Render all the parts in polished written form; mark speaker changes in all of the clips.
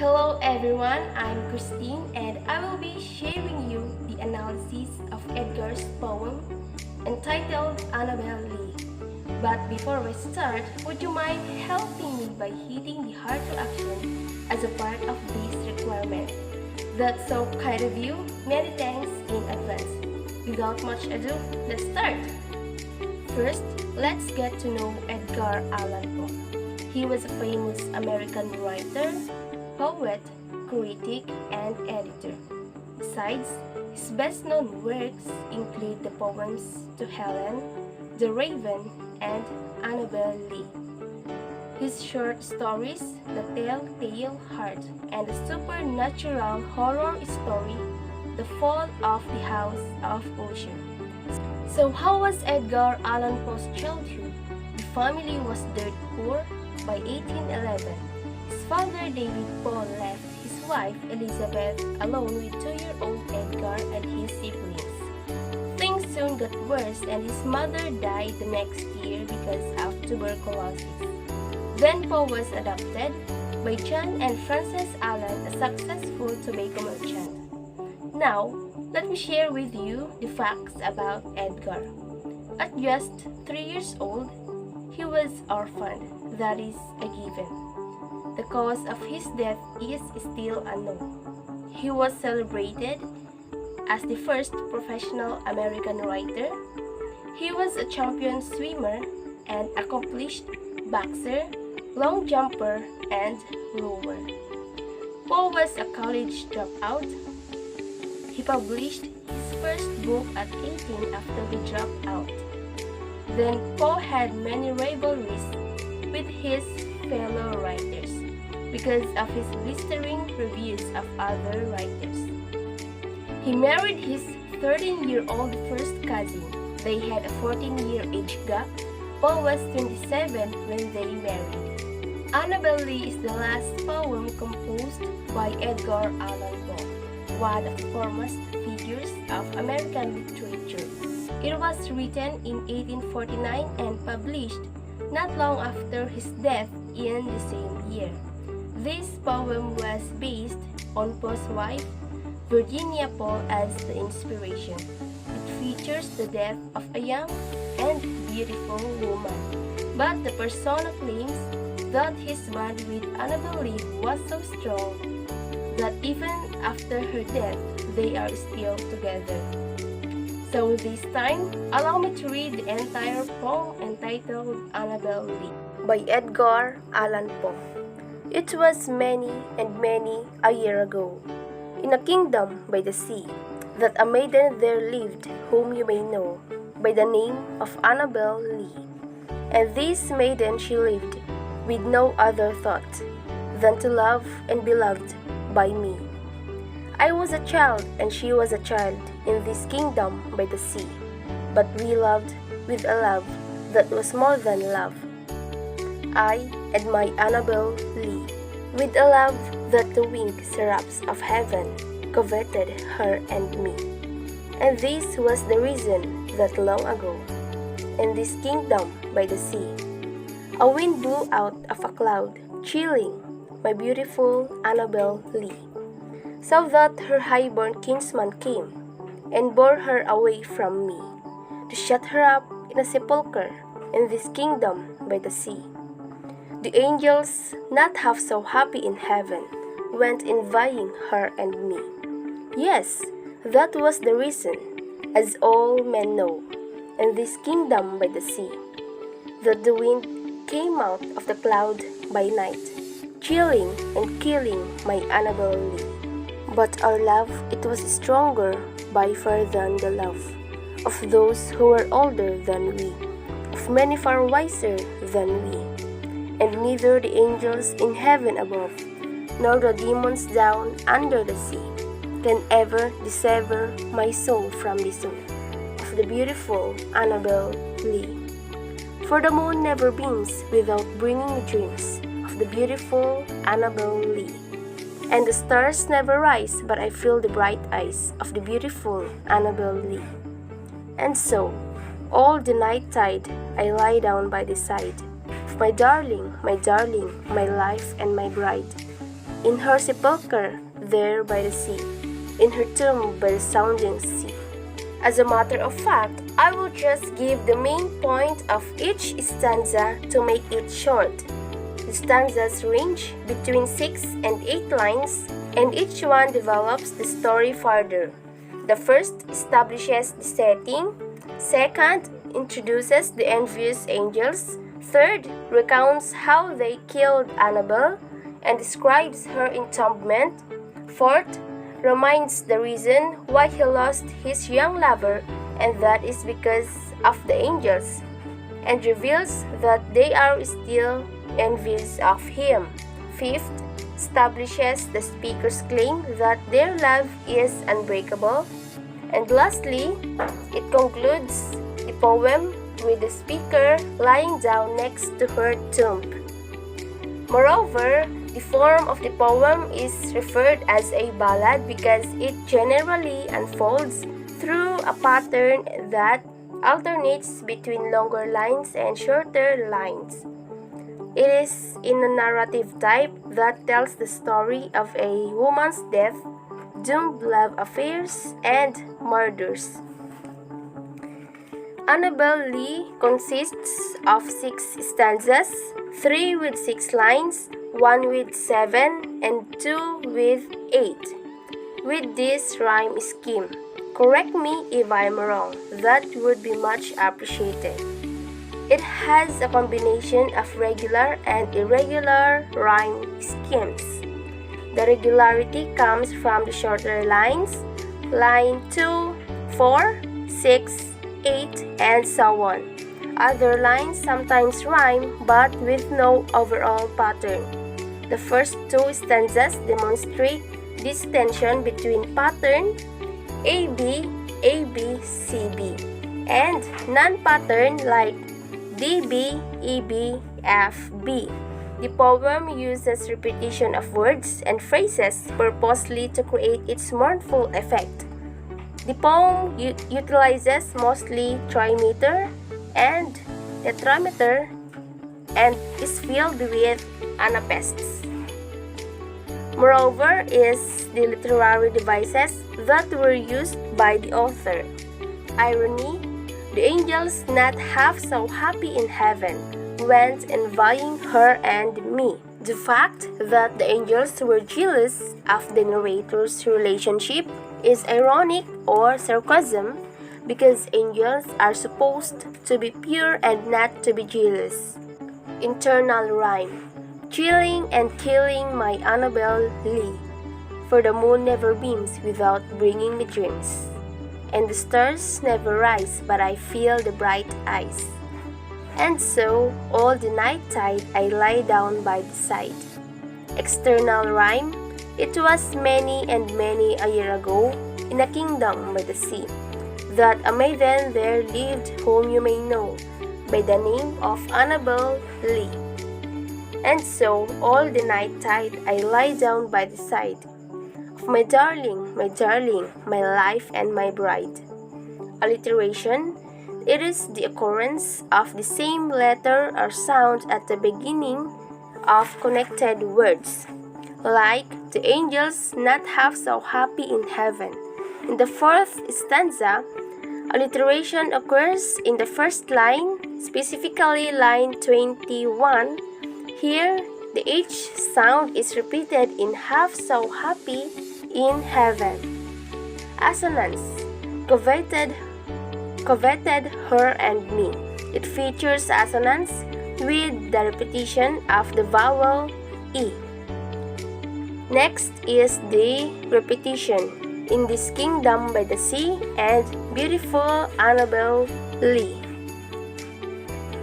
Speaker 1: Hello everyone, I'm Christine and I will be sharing you the analysis of Edgar's poem entitled Annabel Lee. But before we start, would you mind helping me by hitting the heart reaction as a part of this requirement? That's so kind of you. Many thanks in advance. Without much ado, let's start. First, let's get to know Edgar Allan Poe. He was a famous American writer, poet, critic, and editor. Besides, his best-known works include the poems To Helen, The Raven, and Annabel Lee. His short stories, The Telltale Heart, and the supernatural horror story, The Fall of the House of Usher. So how was Edgar Allan Poe's childhood? The family was dirt poor by 1811. His father David Poe left his wife Elizabeth alone with 2-year-old Edgar and his siblings. Things soon got worse and his mother died the next year because of tuberculosis. Then Poe was adopted by John and Frances Allan, a successful tobacco merchant. Now, let me share with you the facts about Edgar. At just 3 years old, he was orphaned, that is a given. The cause of his death is still unknown. He was celebrated as the first professional American writer. He was a champion swimmer and accomplished boxer, long jumper, and rower. Poe was a college dropout. He published his first book at 18 after he dropped out. Then Poe had many rivalries with his fellow writers because of his blistering reviews of other writers. He married his 13-year-old first cousin. They had a 14-year age gap. Poe was 27 when they married. Annabel Lee is the last poem composed by Edgar Allan Poe, one of the foremost figures of American literature. It was written in 1849 and published not long after his death in the same year. This poem was based on Poe's wife, Virginia Poe, as the inspiration. It features the death of a young and beautiful woman, but the persona claims that his bond with Annabel Lee was so strong that even after her death, they are still together. So this time, allow me to read the entire poem entitled Annabel Lee by Edgar Allan Poe. It was many and many a year ago, in a kingdom by the sea, that a maiden there lived whom you may know by the name of Annabel Lee. And this maiden she lived with no other thought than to love and be loved by me. I was a child and she was a child in this kingdom by the sea, but we loved with a love that was more than love. I and my Annabel Lee, with a love that the winged seraphs of heaven coveted her and me. And this was the reason that long ago, in this kingdom by the sea, a wind blew out of a cloud, chilling my beautiful Annabel Lee, so that her high-born kinsman came and bore her away from me, to shut her up in a sepulchre in this kingdom by the sea. The angels, not half so happy in heaven, went envying her and me. Yes, that was the reason, as all men know, in this kingdom by the sea, that the wind came out of the cloud by night, chilling and killing my Annabel Lee. But our love, it was stronger by far than the love of those who were older than we, of many far wiser than we. And neither the angels in heaven above, nor the demons down under the sea, can ever dissever my soul from the soul of the beautiful Annabel Lee. For the moon never beams without bringing me dreams of the beautiful Annabel Lee. And the stars never rise but I feel the bright eyes of the beautiful Annabel Lee. And so, all the night tide I lie down by the side of my darling, my life and my bride, in her sepulchre there by the sea, in her tomb by the sounding sea. As a matter of fact, I will just give the main point of each stanza to make it short. The stanzas range between 6 and 8 lines, and each one develops the story further. The first establishes the setting, second introduces the envious angels, third recounts how they killed Annabel and describes her entombment, fourth reminds the reason why he lost his young lover, and that is because of the angels, and reveals that they are still envious of him. Fifth, establishes the speaker's claim that their love is unbreakable. And lastly, it concludes the poem with the speaker lying down next to her tomb. Moreover, the form of the poem is referred as a ballad because it generally unfolds through a pattern that alternates between longer lines and shorter lines. It is in a narrative type that tells the story of a woman's death, doomed love affairs, and murders. Annabel Lee consists of 6 stanzas, 3 with 6 lines, 1 with 7, and 2 with 8. With this rhyme scheme, correct me if I'm wrong, that would be much appreciated. It has a combination of regular and irregular rhyme schemes. The regularity comes from the shorter lines, line 2, 4, 6, 8, and so on. Other lines sometimes rhyme but with no overall pattern. The first 2 stanzas demonstrate this tension between pattern AB, AB, CB, and non-pattern like DB, EB, FB. The poem uses repetition of words and phrases purposely to create its mournful effect. The poem utilizes mostly trimeter and tetrameter and is filled with anapaests. Moreover is the literary devices that were used by the author. Irony, the angels not half so happy in heaven went envying her and me. The fact that the angels were jealous of the narrator's relationship is ironic or sarcasm because angels are supposed to be pure and not to be jealous. Internal rhyme. Chilling and killing my Annabel Lee, for the moon never beams without bringing me dreams, and the stars never rise but I feel the bright eyes. And so, all the night tide I lie down by the side. External rhyme. It was many and many a year ago, in a kingdom by the sea, that a maiden there lived whom you may know by the name of Annabel Lee. And so, all the night tide I lie down by the side of my darling, my life and my bride. Alliteration. It is the occurrence of the same letter or sound at the beginning of connected words, like the angels not half so happy in heaven. In the 4th stanza, alliteration occurs in the first line, specifically line 21. Here, the H sound is repeated in half so happy in heaven. Assonance, coveted her and me. It features assonance with the repetition of the vowel E. Next is the repetition in this kingdom by the sea and beautiful Annabel Lee.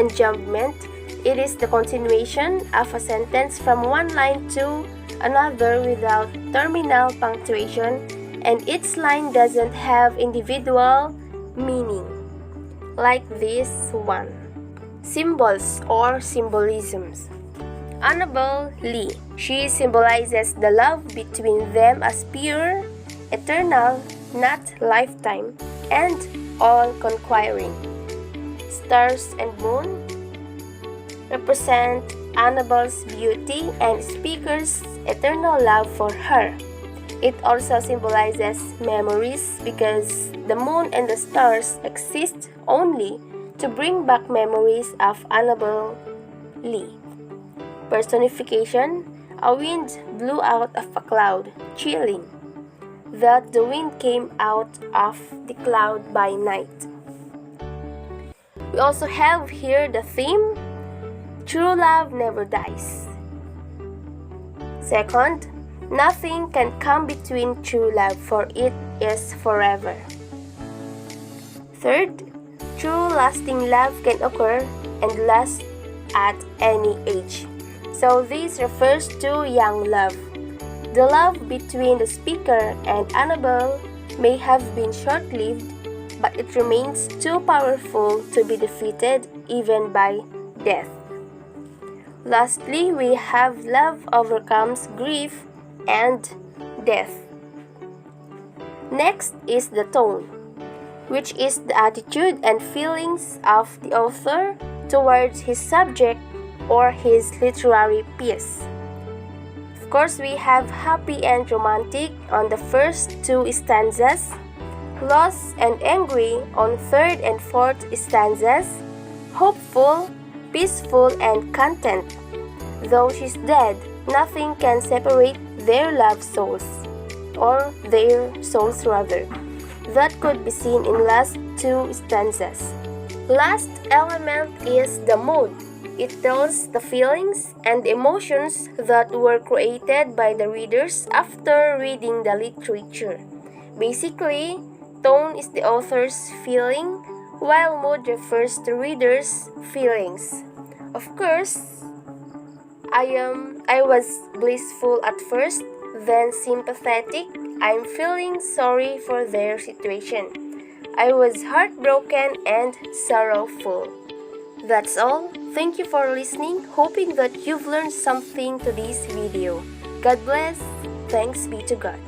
Speaker 1: Enjambment. It is the continuation of a sentence from one line to another without terminal punctuation, and each line doesn't have individual meaning, like this one. Symbols or symbolisms. Annabel Lee. She symbolizes the love between them as pure, eternal, not lifetime, and all-conquering. Stars and moon represent Annabel's beauty and speakers eternal love for her. It also symbolizes memories because the moon and the stars exist only to bring back memories of Annabel Lee. Personification: a wind blew out of a cloud, chilling. That the wind came out of the cloud by night. We also have here the theme: true love never dies. Second, nothing can come between true love, for it is forever. Third, true lasting love can occur and last at any age. So this refers to young love. The love between the speaker and Annabel may have been short-lived, but it remains too powerful to be defeated even by death. Lastly, we have love overcomes grief and death. Next is the tone, which is the attitude and feelings of the author towards his subject or his literary piece. Of course, we have happy and romantic on the first two stanzas, lost and angry on third and fourth stanzas, hopeful, peaceful, and content. Though she's dead, nothing can separate their love souls, or their souls rather. That could be seen in last two stanzas. Last element is the mood. It tells the feelings and emotions that were created by the readers after reading the literature. Basically, tone is the author's feeling, while mood refers to readers' feelings. Of course, I was blissful at first, then sympathetic. I'm feeling sorry for their situation. I was heartbroken and sorrowful. That's all. Thank you for listening, hoping that you've learned something to this video. God bless. Thanks be to God.